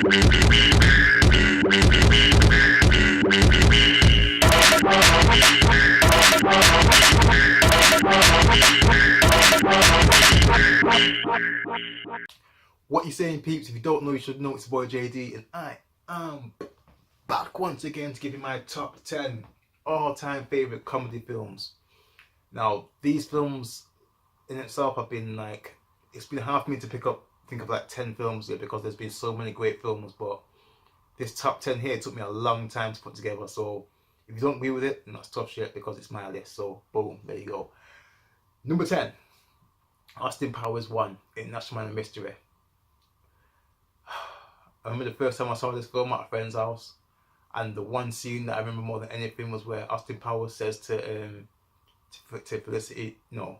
What you saying, peeps? If you don't know, you should know. It's your boy JD, and I am back once again to give you my top 10 all-time favorite comedy films. Now, these films in itself have been like, it's been hard for me to think of like 10 films here because there's been so many great films, but this top 10 here took me a long time to put together. So if you don't agree with it, then that's tough shit because it's my list. So boom, there you go. Number 10, Austin Powers 1, International Man of Mystery. I remember the first time I saw this film at a friend's house, and the one scene that I remember more than anything was where Austin Powers says to Felicity, no,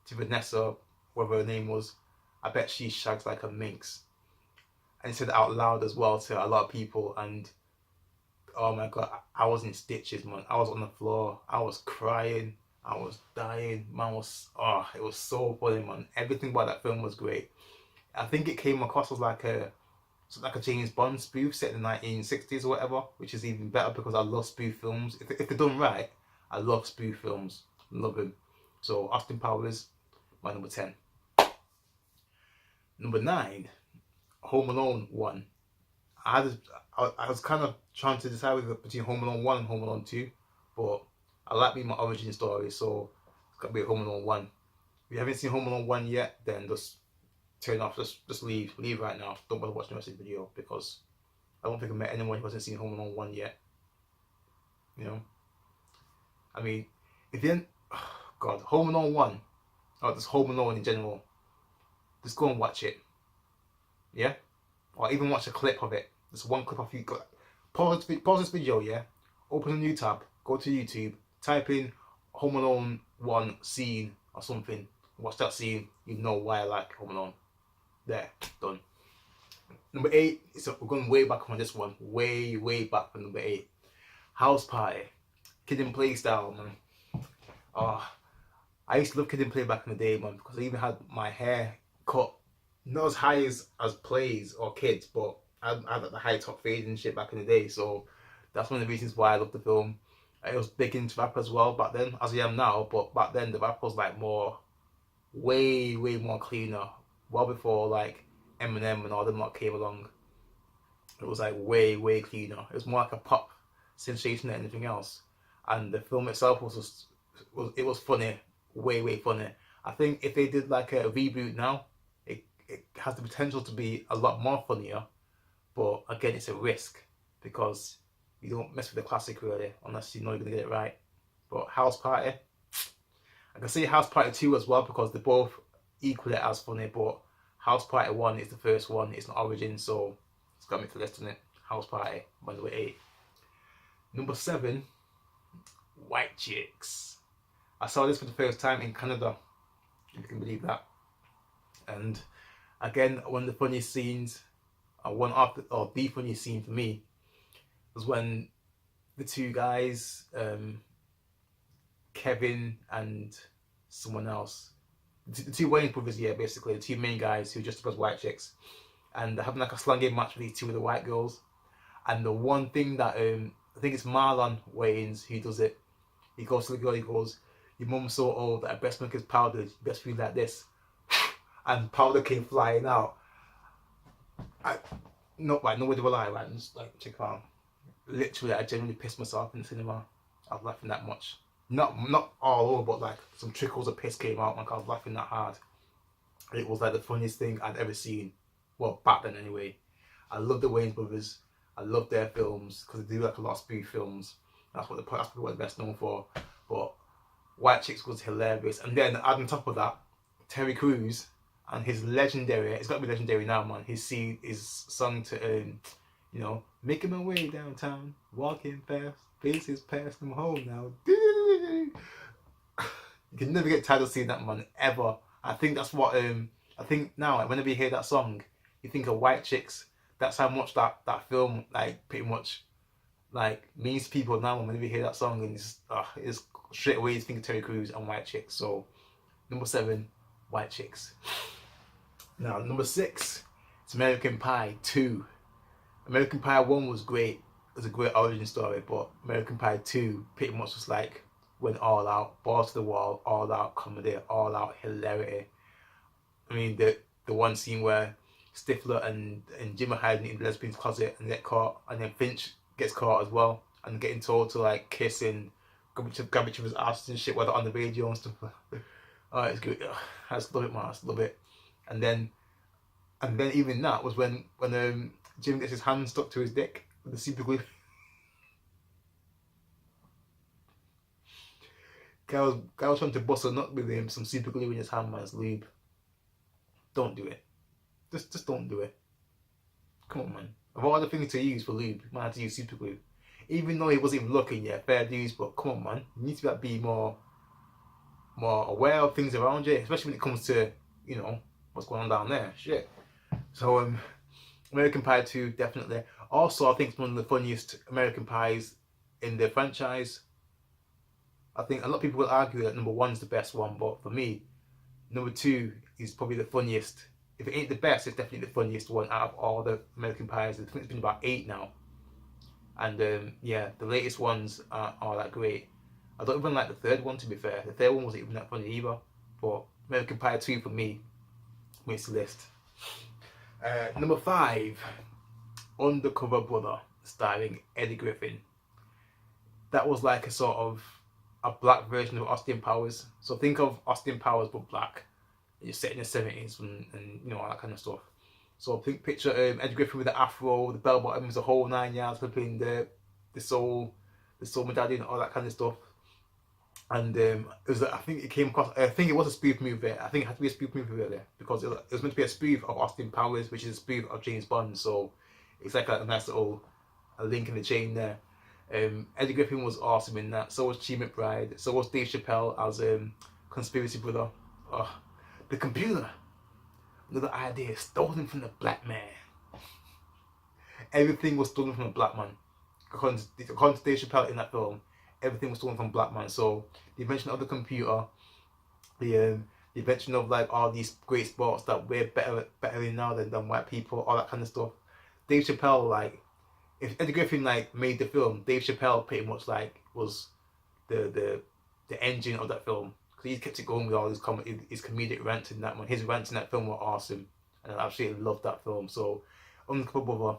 to Vanessa, whatever her name was, I bet she shags like a minx. And he said it out loud as well to a lot of people, and oh my god, I was in stitches, man. I was on the floor, I was crying, I was dying, man. It was so funny, man. Everything about that film was great. I think it came across as like a James Bond spoof set in the 1960s or whatever, which is even better because I love spoof films. If they're done right, I love spoof films. Love them. So Austin Powers, my number 10. Number 9, Home Alone 1. I was kind of trying to decide between Home Alone 1 and Home Alone 2, but I like my origin story, so it's got to be Home Alone 1. If you haven't seen Home Alone 1 yet, then just turn off, just leave right now. Don't bother watching the rest of the video because I don't think I've met anyone who hasn't seen Home Alone 1 yet. You know? I mean, if you didn't, oh God, Home Alone 1, or just Home Alone in general, just go and watch it. Yeah? Or even watch a clip of it. Just one clip of you. Pause this video, yeah? Open a new tab, go to YouTube, type in Home Alone 1 scene or something. Watch that scene, you know why I like Home Alone. There, done. Number 8, so we're going way back on this one. Way back from number 8. House Party. Kid and Play style, man. Oh, I used to love Kid and Play back in the day, man, because I even had my hair cut, not as high as Plays or Kids, but I had the high top fade and shit back in the day, so that's one of the reasons why I love the film. I was big into rap as well back then, as I am now, but back then the rap was like way more cleaner. Well before like Eminem and all them lot came along, it was like way cleaner. It was more like a pop sensation than anything else. And the film itself was funny, way funny. I think if they did like a reboot now, it has the potential to be a lot more funnier. But again, it's a risk because you don't mess with the classic really unless you know you're gonna get it right. But House Party, I can say House Party 2 as well because they're both equally as funny, but House Party 1 is the first one, it's an origin, so it's got me to list on it. House Party, by the way, 8. Number 7, White Chicks. I saw this for the first time in Canada, if you can believe that. And again, one of the funniest scenes, the funniest scene for me, was when the two guys, Kevin and someone else, the two Wayne brothers, yeah, basically the two main guys who just as white chicks, and they're having like a slanging match with these two of the white girls. And the one thing that I think it's Marlon Wayans who does it. He goes to the girl, he goes, "Your mum's so old that her breast milk is powdered. You best feel like this." And powder came flying out. No way do I lie, right? Just like check it out. Literally, I genuinely pissed myself in the cinema. I was laughing that much. Not all over, but like some trickles of piss came out. Like I was laughing that hard. It was like the funniest thing I'd ever seen. Well, back then anyway. I love the Wayans brothers. I love their films because they do like a lot of spoof films. That's what they're best known for. But White Chicks was hilarious. And then add on top of that, Terry Crews and his legendary, it's got to be legendary now, man. His sung to, making my way downtown, walking fast, faces past them home now. You can never get tired of seeing that, man, ever. I think that's what, I think now, whenever you hear that song, you think of White Chicks. That's how much that film, like, pretty much, like, means to people now. Whenever you hear that song, and it's straight away you think of Terry Crews and White Chicks. So, number 7, White Chicks. Now, number 6, it's American Pie 2. American Pie 1 was great. It was a great origin story, but American Pie 2 pretty much was like went all out, balls to the wall, all out comedy, all out hilarity. I mean, the one scene where Stifler and Jim are hiding in the lesbian's closet and get caught, and then Finch gets caught as well, and getting told to like kiss and grab each other's asses and shit while they're on the radio and stuff. Oh, it's good. I just love it, man. I just love it. And then even that was when Jim gets his hand stuck to his dick with the super glue. Guy was trying to bust a nut with him, some super glue in his hand, man. It's lube. Don't do it. Just don't do it. Come on, man. Of all the things to use for lube, man had to use super glue. Even though he wasn't even looking, yeah, fair dues, but come on, man. You need to like, be more aware of things around you, especially when it comes to, you know, what's going on down there. Shit. So, American Pie 2, definitely. Also, I think it's one of the funniest American Pies in the franchise. I think a lot of people will argue that number 1 is the best one, but for me, number 2 is probably the funniest. If it ain't the best, it's definitely the funniest one out of all the American Pies. I think it's been about 8 now. And yeah, the latest ones are that great. I don't even like the third one, to be fair. The third one wasn't even that funny either. But American Pie 2 for me makes the list. Number 5, Undercover Brother, starring Eddie Griffin. That was like a sort of a black version of Austin Powers. So think of Austin Powers but black. It's set in the 70s and you know, all that kind of stuff. So picture Eddie Griffin with the afro, the bell bottoms, the whole 9 yards, flipping the soul medallion, all that kind of stuff. And it was, I think it came across, I think it was a spoof movie. I think it had to be a spoof movie really, because it was meant to be a spoof of Austin Powers, which is a spoof of James Bond. So it's like a nice little link in the chain there. Eddie Griffin was awesome in that. So was Chi McBride. So was Dave Chappelle as Conspiracy Brother. Oh, the computer. Another idea stolen from the black man. Everything was stolen from a black man. According to Dave Chappelle in that film, everything was stolen from black man. So the invention of the computer, the invention of like all these great sports that we're better in now than white people, all that kind of stuff. Dave Chappelle, like, if Eddie Griffin like made the film, Dave Chappelle pretty much like was the engine of that film. He kept it going with all his comedic rants in that one. His rants in that film were awesome, and I absolutely loved that film. So, Undercover Brother,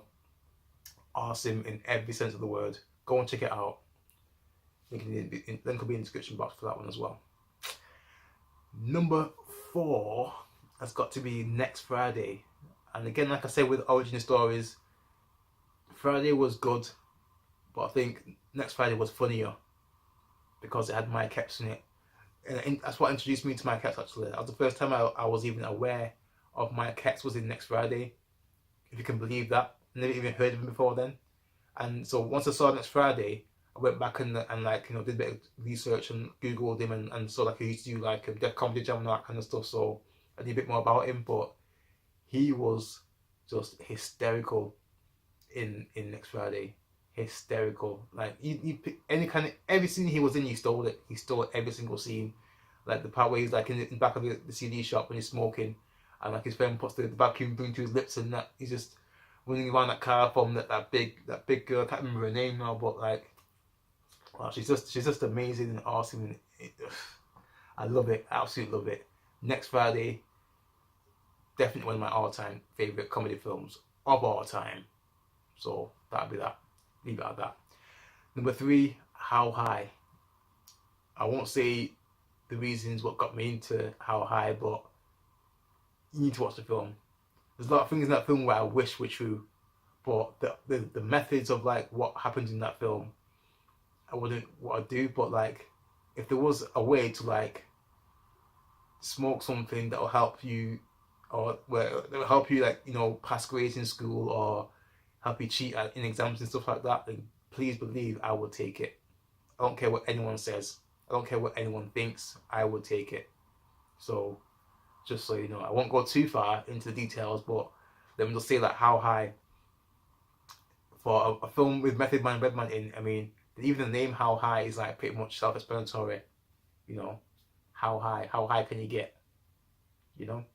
awesome in every sense of the word. Go and check it out. Link will be in the description box for that one as well. Number 4 has got to be Next Friday, and again, like I said with origin stories, Friday was good, but I think Next Friday was funnier because it had Mike Epps in it. And that's what introduced me to Mike Epps, actually. That was the first time I was even aware of Mike Epps was in Next Friday. If you can believe that. Never even heard of him before then. And so once I saw Next Friday, I went back and like, you know, did a bit of research and Googled him and saw like he used to do like Def Comedy Jam and all that kind of stuff. So I knew a bit more about him, but he was just hysterical in Next Friday. Hysterical. Like you pick every scene he was in, he stole it. He stole every single scene. Like the part where he's like in the back of the CD shop when he's smoking, and like his friend puts the vacuum thing to his lips, and that he's just running around that car from that big girl. I can't remember her name now, but like, wow, she's just amazing and awesome. And I love it. I absolutely love it. Next Friday, definitely one of my all-time favorite comedy films of all time. So that'll be that. Leave it at that. Number 3, How High. I won't say the reasons what got me into How High, but you need to watch the film. There's a lot of things in that film where I wish were true, but the methods of like what happens in that film, I wouldn't want to do. But like, if there was a way to like smoke something that will help you, or that will help you, like, you know, pass grades in school or help you cheat in exams and stuff like that, then please believe I will take it. I don't care what anyone says. I don't care what anyone thinks. I will take it. So, just so you know, I won't go too far into the details, but let me just say that How High, for a film with Method Man and Redman in, I mean, even the name How High is like pretty much self-explanatory. You know, how high can you get? You know.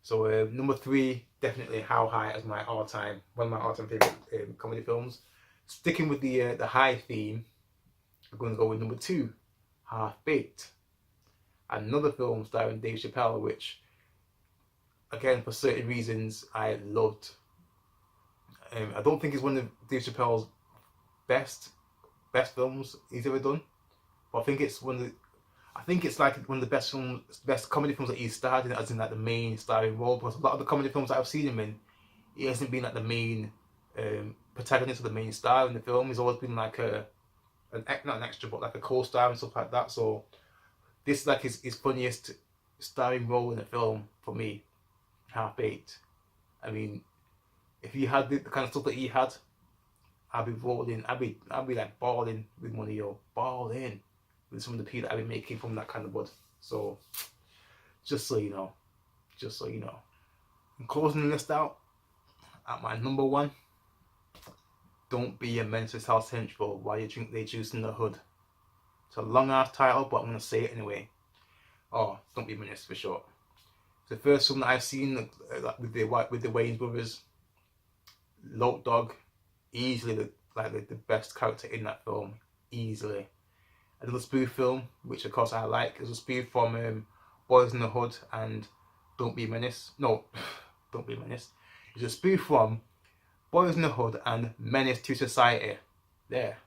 So number 3, definitely How High as one of my all-time favorite comedy films. Sticking with the high theme, I'm going to go with number 2, Half Baked. Another film starring Dave Chappelle, which, again, for certain reasons, I loved. I don't think it's one of Dave Chappelle's best films he's ever done, but I think it's like one of the best comedy films that he's starred in, as in like the main starring role. Because a lot of the comedy films that I've seen him in, he hasn't been like the main protagonist or the main star in the film. He's always been like not an extra, but like a co-star and stuff like that. So this is like his funniest starring role in a film for me, Half Baked. I mean, if he had the kind of stuff that he had, I'd be rolling. I'd be like balling with money, yo, balling with some of the pee that I've been making from that kind of bud. So just so you know, I'm closing the list out at my number 1. Don't be a menace to South Central while you drink their juice in the hood. It's a long ass title, but I'm gonna say it anyway. Oh, Don't Be a Menace for short. It's the first film that I've seen with the Wayans brothers. Lope Dogg, easily the best character in that film, easily. Another spoof film, which of course I like, is a spoof from Boys in the Hood and Don't Be a Menace. No, Don't Be a Menace. It's a spoof from Boys in the Hood and Menace to Society. There.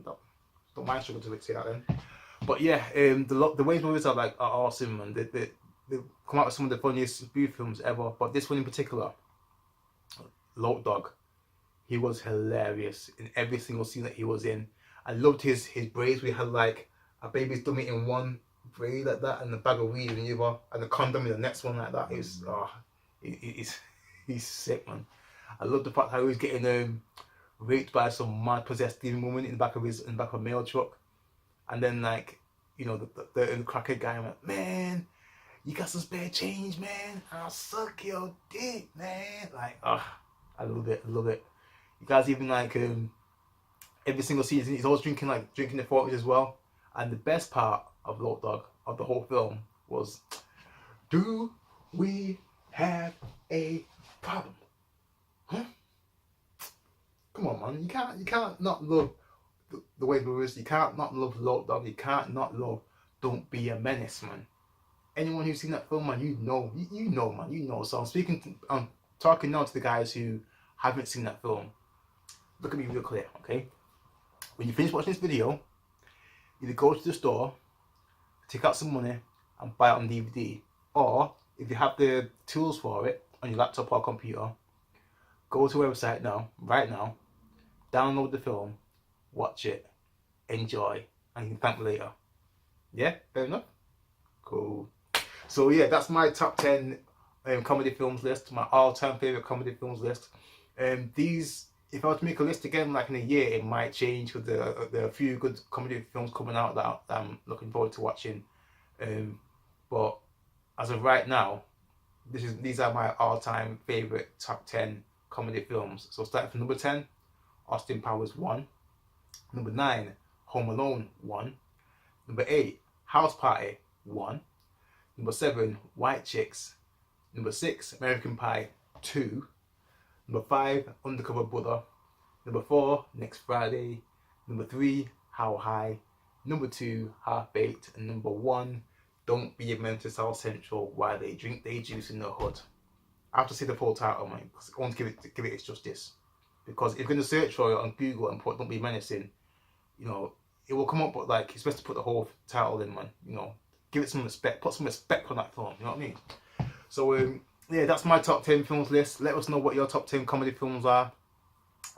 Don't mind struggling to say that then. But yeah, the Wayans brothers are awesome, and they come out with some of the funniest spoof films ever. But this one in particular, Lope Dogg, he was hilarious in every single scene that he was in. I loved his braids. We had like a baby's dummy in one braid like that, and a bag of weed in the other, and a condom in the next one like that. He's sick, man. I love the fact how he was getting raped by some mad possessed demon woman in the back of a mail truck, and then like, you know, the crackhead guy went, man, you got some spare change, man? I'll suck your dick, man. Like, I love it. You guys, even like every single season, he's always drinking the 40s as well. And the best part of Lope Dogg of the whole film was, do we have a problem? Huh? Come on, man. You can't not love the Wayans brothers. You can't not love Lope Dogg. You can't not love Don't Be a Menace, man. Anyone who's seen that film, man, you know, man, you know. So I'm talking now to the guys who haven't seen that film. Look at me real clear, okay? When you finish watching this video, either go to the store, take out some money, and buy it on DVD. Or, if you have the tools for it on your laptop or computer, go to a website right now, download the film, watch it, enjoy, and you can thank me later. Yeah? Fair enough? Cool. So yeah, that's my top 10 comedy films list, my all-time favorite comedy films list. If I were to make a list again, like in a year, it might change, because there are a few good comedy films coming out that I'm looking forward to watching. But as of right now, these are my all-time favorite top 10 comedy films. So starting from number 10, Austin Powers 1. Number 9, Home Alone 1. Number 8, House Party 1. Number 7, White Chicks. Number 6, American Pie 2. Number 5, Undercover Brother. Number 4, Next Friday. Number 3, How High. Number 2, Half Baked. And number 1, Don't Be a Menace to South Central while they drink their juice in the hood. I have to say the full title, man, because I want to give it its justice. Because if you're going to search for it on Google and put Don't Be a Menace in, you know, it will come up, but like, it's best to put the whole title in, man. You know, give it some respect, put some respect on that film, you know what I mean? So, yeah, that's my top 10 films list. Let us know what your top 10 comedy films are.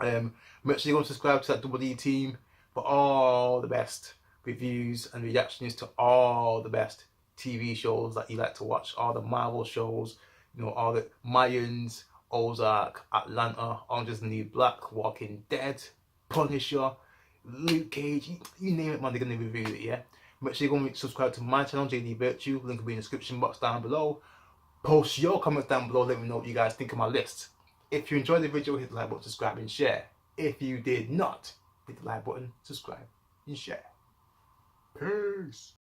Make sure you go and subscribe to that Double D team for all the best reviews and reactions to all the best TV shows that you like to watch. All the Marvel shows, you know, all the Mayans, Ozark, Atlanta, Orange is the New Black, Walking Dead, Punisher, Luke Cage, you name it, man, they're going to review it, yeah? Make sure you go and subscribe to my channel, JD Virtue. Link will be in the description box down below. Post your comments down below, let me know what you guys think of my list. If you enjoyed the video, hit the like button, subscribe and share. If you did not, hit the like button, subscribe and share. Peace.